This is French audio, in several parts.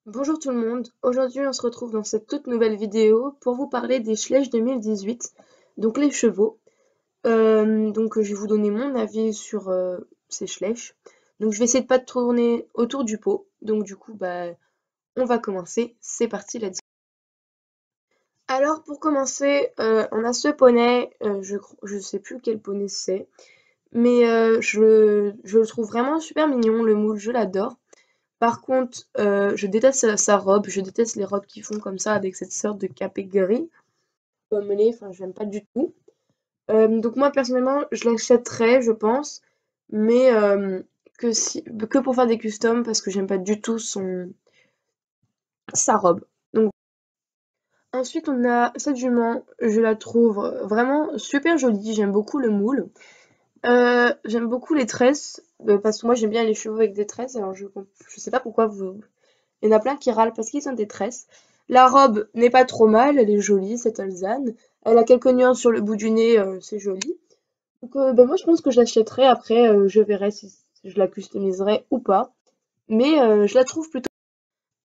Bonjour tout le monde, aujourd'hui on se retrouve dans cette toute nouvelle vidéo pour vous parler des Schleich 2018, donc les chevaux. Je vais vous donner mon avis sur ces Schleich. Donc je vais essayer de pas tourner autour du pot, donc du coup on va commencer, c'est parti, let's go. Alors pour commencer, on a ce poney, je sais plus quel poney c'est, mais je le trouve vraiment super mignon, le moule, je l'adore. Par contre, je déteste sa robe, je déteste les robes qui font comme ça avec cette sorte de capé gris, pommelé, enfin j'aime pas du tout. Donc moi personnellement, je l'achèterais, je pense, mais que pour faire des customs parce que j'aime pas du tout sa robe. Donc ensuite on a cette jument, je la trouve vraiment super jolie, j'aime beaucoup le moule. J'aime beaucoup les tresses, parce que moi j'aime bien les chevaux avec des tresses, alors je sais pas pourquoi il y en a plein qui râlent parce qu'ils ont des tresses. La robe n'est pas trop mal, elle est jolie, cette Alzane. Elle a quelques nuances sur le bout du nez, c'est joli. Donc moi je pense que je l'achèterai, après je verrai si je la customiserai ou pas. Mais je la trouve plutôt.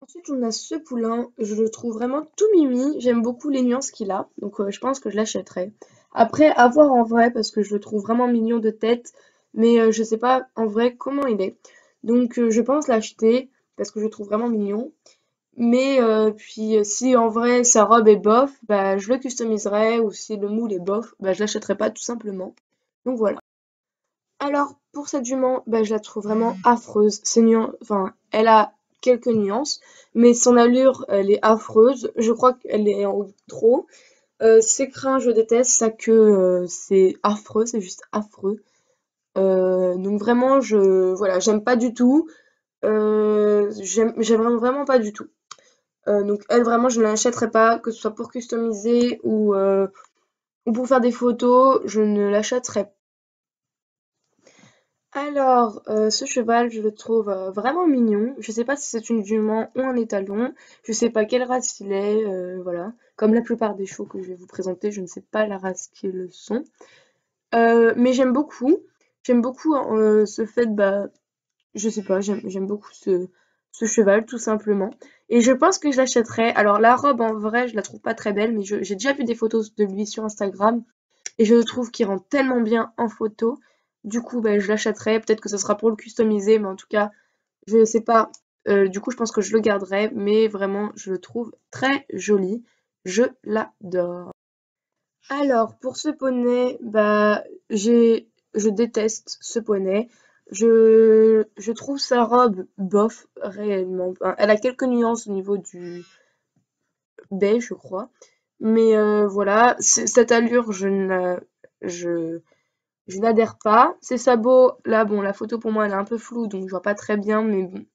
Ensuite on a ce poulain, je le trouve vraiment tout mimi, j'aime beaucoup les nuances qu'il a, donc je pense que je l'achèterai. Après, à voir en vrai, parce que je le trouve vraiment mignon de tête, mais je sais pas en vrai comment il est. Donc je pense l'acheter, parce que je le trouve vraiment mignon. Mais puis si en vrai sa robe est bof, je le customiserai, ou si le moule est bof, je l'achèterai pas tout simplement. Donc voilà. Alors pour cette jument, je la trouve vraiment affreuse. Enfin, elle a quelques nuances, mais son allure, elle est affreuse. Je crois qu'elle est en trop. Ses crins, je déteste. Sa queue, c'est affreux, c'est juste affreux. Donc vraiment, voilà, j'aime pas du tout. J'aime vraiment pas du tout. Donc elle vraiment je ne l'achèterai pas, que ce soit pour customiser ou pour faire des photos, je ne l'achèterai pas. Alors ce cheval je le trouve vraiment mignon. Je sais pas si c'est une jument ou un étalon, je sais pas quelle race il est, voilà. Comme la plupart des chevaux que je vais vous présenter, je ne sais pas la race qu'ils sont. Mais j'aime beaucoup. J'aime beaucoup ce fait, je sais pas, j'aime beaucoup ce cheval, tout simplement. Et je pense que je l'achèterai. Alors, la robe, en vrai, je la trouve pas très belle, mais j'ai déjà vu des photos de lui sur Instagram. Et je trouve qu'il rend tellement bien en photo. Du coup, je l'achèterai. Peut-être que ce sera pour le customiser, mais en tout cas, je sais pas. Du coup, je pense que je le garderai. Mais vraiment, je le trouve très joli. Je l'adore. Alors, pour ce poney, je déteste ce poney. Je trouve sa robe bof, réellement. Enfin, elle a quelques nuances au niveau du beige, je crois. Mais voilà, cette allure, je, je n'adhère pas. Ses sabots, là, bon, la photo pour moi, elle est un peu floue, donc je vois pas très bien, mais bon,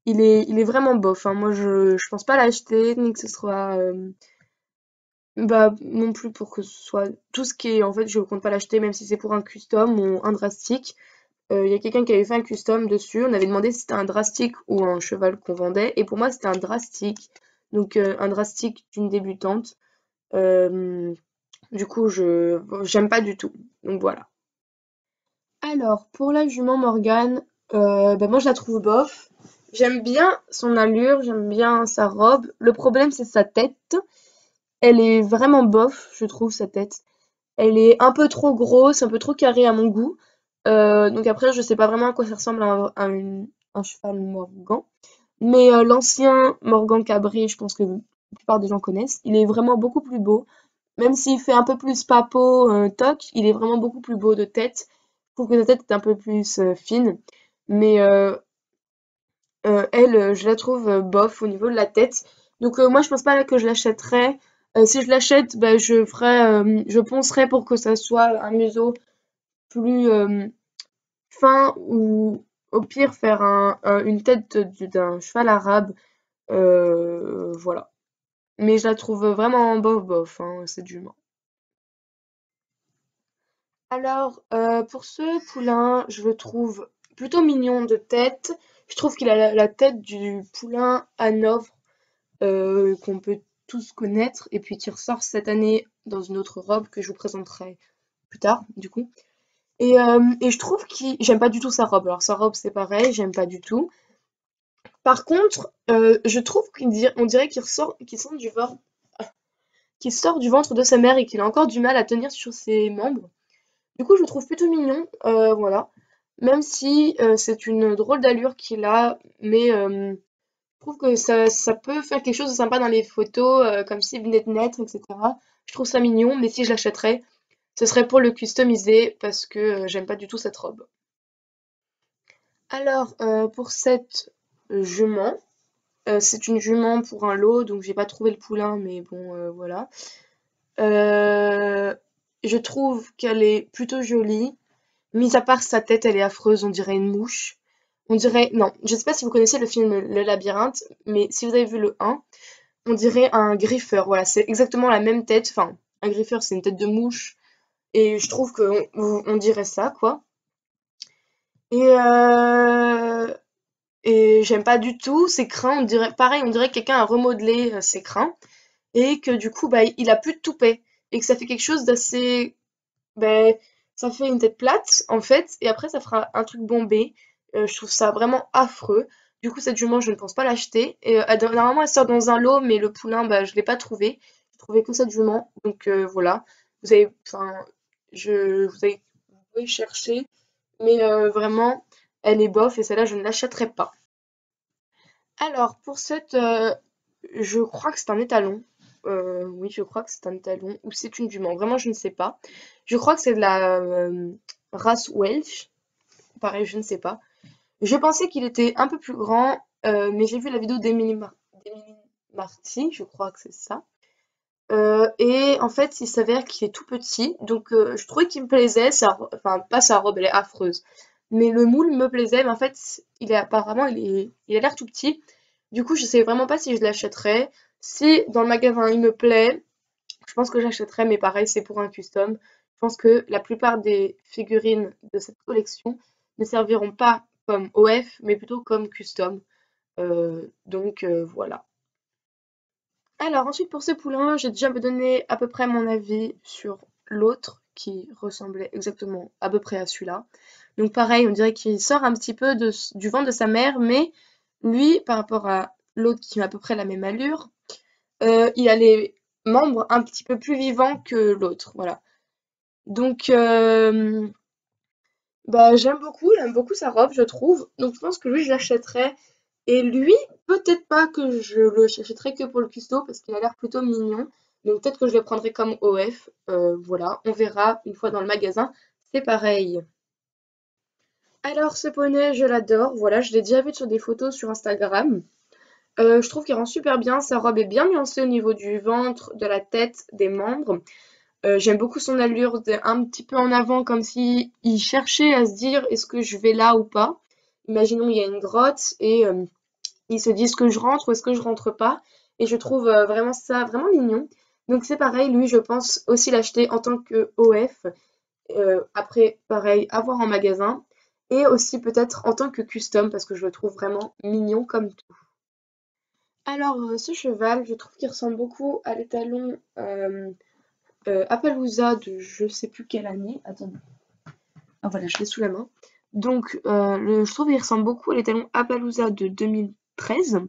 il est vraiment bof, hein. Moi, je pense pas l'acheter, ni que ce soit non plus pour que ce soit tout ce qui est en fait, je compte pas l'acheter même si c'est pour un custom ou un drastique. Il y a quelqu'un qui avait fait un custom dessus, on avait demandé si c'était un drastique ou un cheval qu'on vendait et pour moi c'était un drastique. Donc un drastique d'une débutante. Euh, du coup, je j'aime pas du tout. Donc voilà. Alors, pour la jument Morgane, moi je la trouve bof. J'aime bien son allure, j'aime bien sa robe. Le problème c'est sa tête. Elle est vraiment bof, je trouve, sa tête. Elle est un peu trop grosse, un peu trop carrée à mon goût. Donc après, je sais pas vraiment à quoi ça ressemble un cheval Morgan. Mais l'ancien Morgan Cabri, je pense que la plupart des gens connaissent. Il est vraiment beaucoup plus beau. Même s'il fait un peu plus papo, toc, il est vraiment beaucoup plus beau de tête. Je trouve que sa tête est un peu plus fine. Mais elle, je la trouve bof au niveau de la tête. Donc moi, je pense pas là que je l'achèterais. Si je l'achète, je poncerai pour que ça soit un museau plus fin ou au pire faire une tête d'un cheval arabe. Voilà. Mais je la trouve vraiment bof bof, hein, cette jument. Alors, pour ce poulain, je le trouve plutôt mignon de tête. Je trouve qu'il a la tête du poulain Hanovre qu'on peut tous connaître et puis qui ressort cette année dans une autre robe que je vous présenterai plus tard, du coup. Et je trouve qu'il... J'aime pas du tout sa robe. Alors sa robe, c'est pareil, j'aime pas du tout. Par contre, je trouve on dirait qu'il sort du ventre de sa mère et qu'il a encore du mal à tenir sur ses membres. Du coup, je le trouve plutôt mignon, voilà. Même si c'est une drôle d'allure qu'il a, mais je trouve que ça peut faire quelque chose de sympa dans les photos, comme s'il venait de naître, etc. Je trouve ça mignon, mais si je l'achèterais, ce serait pour le customiser parce que j'aime pas du tout cette robe. Alors, pour cette jument, c'est une jument pour un lot, donc j'ai pas trouvé le poulain, mais bon, voilà. Euh, je trouve qu'elle est plutôt jolie. Mis à part sa tête, elle est affreuse, on dirait une mouche. On dirait, non, je sais pas si vous connaissez le film Le Labyrinthe, mais si vous avez vu le 1, on dirait un griffeur. Voilà, c'est exactement la même tête. Enfin, un griffeur, c'est une tête de mouche. Et je trouve qu'on dirait ça, quoi. Et, euh, et j'aime pas du tout ses crins. On dirait, pareil, on dirait que quelqu'un a remodelé ses crins. Et que du coup, bah, il a plus de toupet. Et que ça fait quelque chose d'assez. Ben, ça fait une tête plate, en fait. Et après, ça fera un truc bombé. Je trouve ça vraiment affreux. Du coup, cette jument, je ne pense pas l'acheter. Et normalement, elle sort dans un lot, mais le poulain, bah, je l'ai pas trouvé. J'ai trouvé que cette jument. Donc voilà. Vous avez, enfin, vous pouvez chercher. Mais vraiment, elle est bof et celle-là, je ne l'achèterai pas. Alors, pour cette, je crois que c'est un étalon. Oui, je crois que c'est un étalon. Ou c'est une jument. Vraiment, je ne sais pas. Je crois que c'est de la race Welsh. Pareil, je ne sais pas. Je pensais qu'il était un peu plus grand, mais j'ai vu la vidéo d'Emily Marty, je crois que c'est ça. Et en fait, il s'avère qu'il est tout petit, donc je trouvais qu'il me plaisait. Enfin, pas sa robe, elle est affreuse. Mais le moule me plaisait, mais en fait, apparemment, il a l'air tout petit. Du coup, je sais vraiment pas si je l'achèterais. Si dans le magasin il me plaît, je pense que j'achèterais, mais pareil, c'est pour un custom. Je pense que la plupart des figurines de cette collection ne serviront pas comme OF, mais plutôt comme custom. Donc voilà. Alors ensuite pour ce poulain, j'ai déjà donné à peu près mon avis sur l'autre qui ressemblait exactement à peu près à celui-là. Donc pareil, on dirait qu'il sort un petit peu du ventre de sa mère, mais lui, par rapport à l'autre qui a à peu près la même allure, il a les membres un petit peu plus vivants que l'autre, voilà. Donc, bah, j'aime beaucoup sa robe, je trouve. Donc, je pense que lui, je l'achèterais. Et lui, peut-être pas que je le l'achèterais que pour le custo, parce qu'il a l'air plutôt mignon. Donc, peut-être que je le prendrai comme OF. Voilà, on verra une fois dans le magasin. C'est pareil. Alors, ce poney, je l'adore. Voilà, je l'ai déjà vu sur des photos sur Instagram. Je trouve qu'il rend super bien. Sa robe est bien nuancée au niveau du ventre, de la tête, des membres. J'aime beaucoup son allure un petit peu en avant, comme si il cherchait à se dire est-ce que je vais là ou pas. Imaginons il y a une grotte et il se dit est-ce que je rentre ou est-ce que je rentre pas. Et je trouve vraiment ça vraiment mignon. Donc c'est pareil, lui je pense aussi l'acheter en tant que OF. Après pareil, avoir en magasin. Et aussi peut-être en tant que custom parce que je le trouve vraiment mignon comme tout. Alors ce cheval, je trouve qu'il ressemble beaucoup à l'étalon Appaloosa de je sais plus quelle année. Attendez. Ah voilà, je l'ai sous la main. Donc, je trouve qu'il ressemble beaucoup à l'étalon Appaloosa de 2013.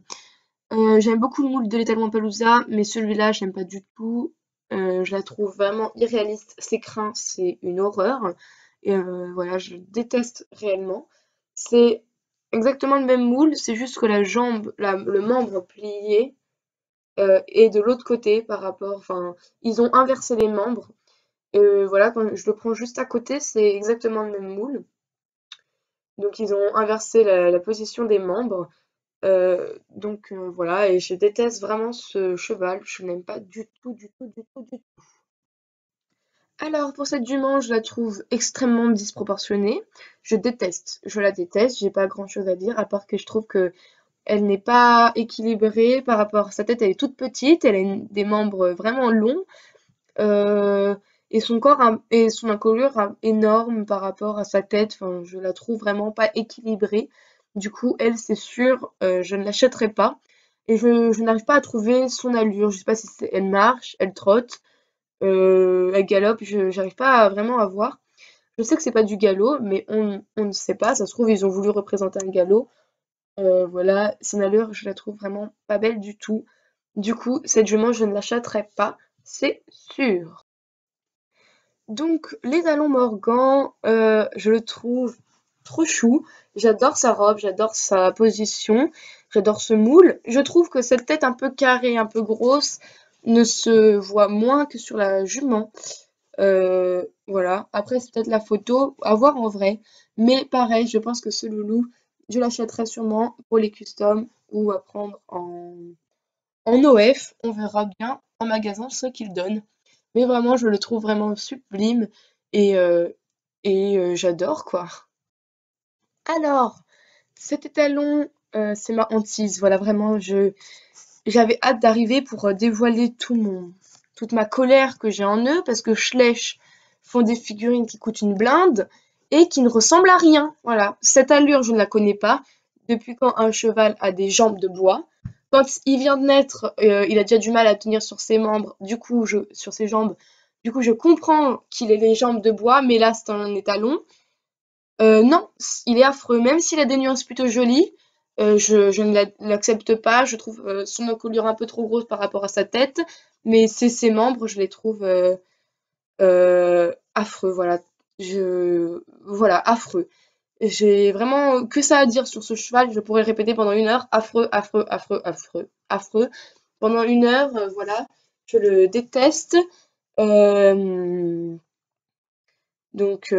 J'aime beaucoup le moule de l'étalon Appaloosa, mais celui-là, j'aime pas du tout. Je la trouve vraiment irréaliste. Ses crins, c'est une horreur. Et voilà, je déteste réellement. C'est exactement le même moule, c'est juste que la jambe, le membre plié est de l'autre côté par rapport. Enfin, ils ont inversé les membres. Voilà, quand je le prends juste à côté, c'est exactement le même moule. Donc ils ont inversé la position des membres. Donc voilà, et je déteste vraiment ce cheval. Je n'aime pas du tout, du tout, du tout, du tout. Alors pour cette jument, je la trouve extrêmement disproportionnée. Je la déteste. J'ai pas grand-chose à dire à part que je trouve que elle n'est pas équilibrée par rapport à sa tête. Elle est toute petite, elle a des membres vraiment longs. Euh, et son corps et son encolure énorme par rapport à sa tête. Enfin, je la trouve vraiment pas équilibrée. Du coup, elle, c'est sûr, je ne l'achèterai pas. Et je n'arrive pas à trouver son allure. Je sais pas si elle marche, elle trotte, elle galope. J'arrive pas vraiment à voir. Je sais que c'est pas du galop, mais on ne sait pas. Ça se trouve, ils ont voulu représenter un galop. Voilà, son allure, je la trouve vraiment pas belle du tout. Du coup, cette jument, je ne l'achèterai pas, c'est sûr. Donc, les talons Morgan, je le trouve trop chou. J'adore sa robe, j'adore sa position, j'adore ce moule. Je trouve que cette tête un peu carrée, un peu grosse, ne se voit moins que sur la jument. Voilà. Après, c'est peut-être la photo, à voir en vrai. Mais pareil, je pense que ce loulou, je l'achèterai sûrement pour les customs ou à prendre en OF. On verra bien en magasin ce qu'ils donnent. Mais vraiment, je le trouve vraiment sublime et, euh, j'adore quoi. Alors, cet étalon, c'est ma hantise. Voilà, vraiment, j'avais hâte d'arriver pour dévoiler toute ma colère que j'ai en eux parce que Schleich font des figurines qui coûtent une blinde et qui ne ressemblent à rien. Voilà, cette allure, je ne la connais pas. Depuis quand un cheval a des jambes de bois? Quand il vient de naître, il a déjà du mal à tenir sur ses membres, sur ses jambes. Du coup, je comprends qu'il ait les jambes de bois, mais là, c'est un étalon. Non, il est affreux. Même s'il a des nuances plutôt jolies, je ne l'accepte pas. Je trouve son encolure un peu trop grosse par rapport à sa tête, mais ses membres, je les trouve affreux. Voilà, voilà, affreux. J'ai vraiment que ça à dire sur ce cheval. Je pourrais le répéter pendant 1 heure. Affreux, affreux, affreux, affreux, affreux. Pendant 1 heure, voilà, je le déteste. Euh, donc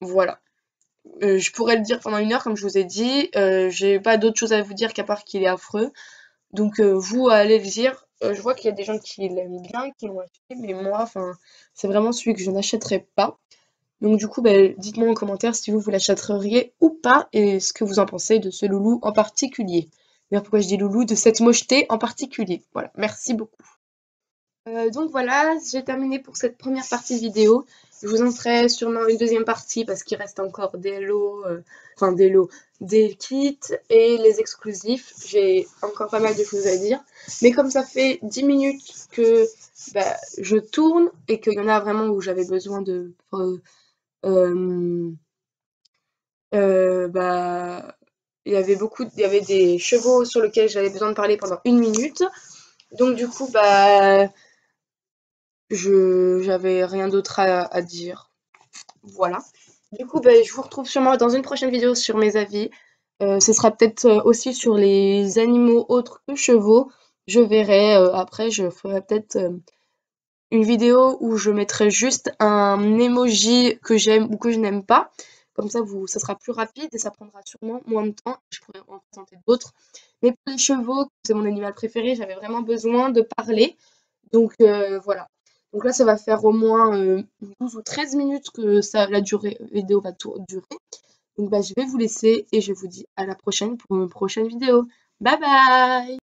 voilà. Je pourrais le dire pendant 1 heure, comme je vous ai dit. J'ai pas d'autre chose à vous dire qu'à part qu'il est affreux. Donc vous, allez le dire. Je vois qu'il y a des gens qui l'aiment bien, qui l'ont acheté, mais moi, enfin, c'est vraiment celui que je n'achèterai pas. Donc du coup, dites-moi en commentaire si vous l'achèteriez ou pas et ce que vous en pensez de ce loulou en particulier. D'ailleurs, pourquoi je dis loulou, de cette mocheté en particulier. Voilà, merci beaucoup. Donc voilà, j'ai terminé pour cette première partie vidéo. Je vous en ferai sûrement une deuxième partie parce qu'il reste encore des lots, des kits et les exclusifs. J'ai encore pas mal de choses à dire. Mais comme ça fait 10 minutes que je tourne et qu'il y en a vraiment où j'avais besoin de... euh, il y avait des chevaux sur lesquels j'avais besoin de parler pendant 1 minute. Donc du coup, j'avais rien d'autre à dire. Voilà. Du coup, je vous retrouve sûrement dans une prochaine vidéo sur mes avis. Ce sera peut-être aussi sur les animaux autres que chevaux. Je verrai. Après, je ferai peut-être une vidéo où je mettrai juste un emoji que j'aime ou que je n'aime pas. Comme ça, ça sera plus rapide et ça prendra sûrement moins de temps. Je pourrais en présenter d'autres. Mais pour les chevaux, c'est mon animal préféré, j'avais vraiment besoin de parler. Donc voilà. Donc là, ça va faire au moins 12 ou 13 minutes que vidéo va durer. Donc je vais vous laisser et je vous dis à la prochaine pour une prochaine vidéo. Bye bye!